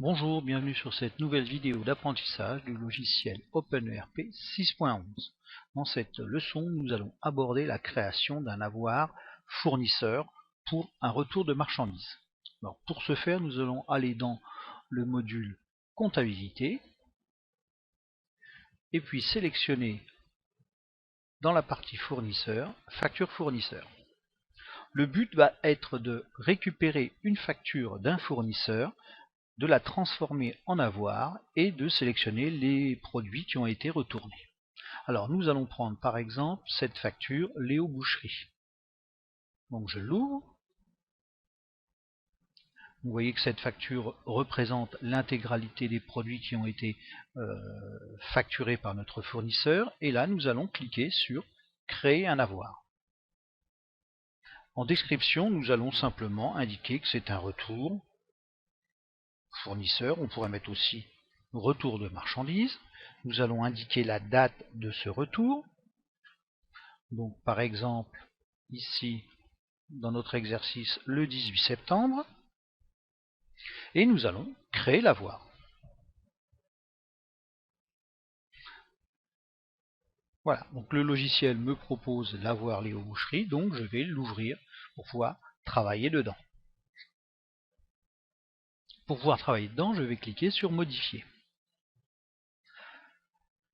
Bonjour, bienvenue sur cette nouvelle vidéo d'apprentissage du logiciel OpenERP 6.11. Dans cette leçon, nous allons aborder la création d'un avoir fournisseur pour un retour de marchandises. Alors, pour ce faire, nous allons aller dans le module comptabilité et puis sélectionner dans la partie fournisseur, facture fournisseur. Le but va être de récupérer une facture d'un fournisseur, de la transformer en avoir et de sélectionner les produits qui ont été retournés. Alors nous allons prendre par exemple cette facture Léo Boucherie. Donc je l'ouvre. Vous voyez que cette facture représente l'intégralité des produits qui ont été facturés par notre fournisseur. Et là nous allons cliquer sur créer un avoir. En description, nous allons simplement indiquer que c'est un retour fournisseur. On pourrait mettre aussi retour de marchandises. Nous allons indiquer la date de ce retour. Donc par exemple, ici, dans notre exercice, le 18 septembre. Et nous allons créer l'avoir. Voilà, donc le logiciel me propose l'avoir Léo Boucherie, donc je vais l'ouvrir pour pouvoir travailler dedans. Pour pouvoir travailler dedans, je vais cliquer sur modifier.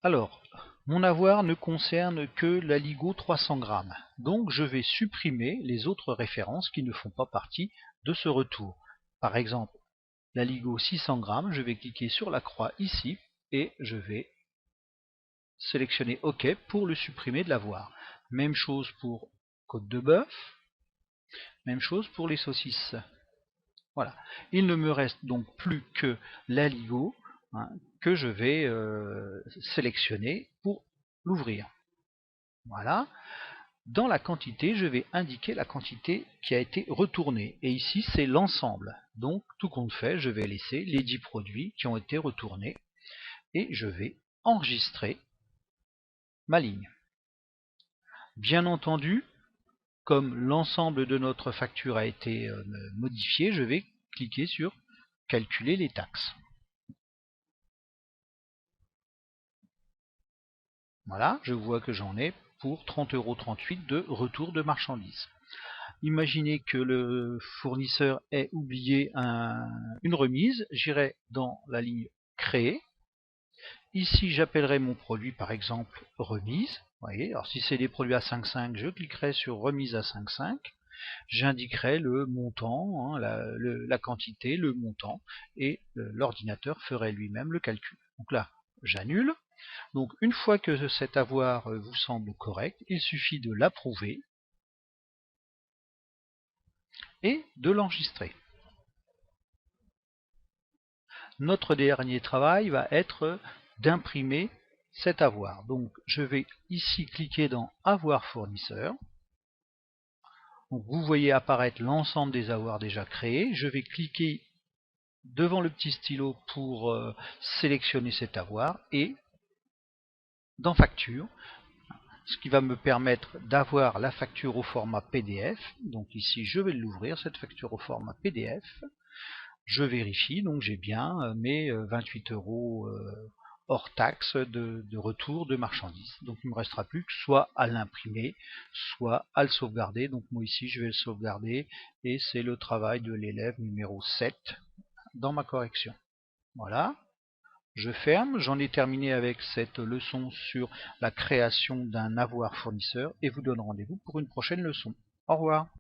Alors, mon avoir ne concerne que l'Aligo 300 grammes, donc je vais supprimer les autres références qui ne font pas partie de ce retour. Par exemple, l'Aligo 600 grammes, je vais cliquer sur la croix ici et je vais sélectionner OK pour le supprimer de l'avoir. Même chose pour côte de bœuf, même chose pour les saucisses. Voilà. Il ne me reste donc plus que l'Aligo que je vais sélectionner pour l'ouvrir. Voilà. Dans la quantité, je vais indiquer la quantité qui a été retournée. Et ici, c'est l'ensemble. Donc, tout compte fait, je vais laisser les 10 produits qui ont été retournés. Et je vais enregistrer ma ligne. Bien entendu, comme l'ensemble de notre facture a été modifié, je vais cliquer sur calculer les taxes. Voilà, je vois que j'en ai pour 30,38 € de retour de marchandises. Imaginez que le fournisseur ait oublié une remise, j'irai dans la ligne créer. Ici, j'appellerai mon produit par exemple remise. Vous voyez, alors si c'est des produits à 5,5, je cliquerai sur remise à 5,5. J'indiquerai le montant, la quantité, le montant, et l'ordinateur ferait lui-même le calcul. Donc là, j'annule. Donc une fois que cet avoir vous semble correct, il suffit de l'approuver et de l'enregistrer. Notre dernier travail va être d'imprimer cet avoir. Donc je vais ici cliquer dans avoir fournisseur. Donc, vous voyez apparaître l'ensemble des avoirs déjà créés. Je vais cliquer devant le petit stylo pour sélectionner cet avoir et dans facture, ce qui va me permettre d'avoir la facture au format PDF. Donc ici je vais l'ouvrir, cette facture au format PDF. Je vérifie, donc j'ai bien mes 28 € hors taxe de retour de marchandises. Donc il ne me restera plus que soit à l'imprimer, soit à le sauvegarder. Donc moi ici je vais le sauvegarder et c'est le travail de l'élève numéro 7 dans ma correction. Voilà. Je ferme, j'en ai terminé avec cette leçon sur la création d'un avoir fournisseur et vous donne rendez-vous pour une prochaine leçon. Au revoir.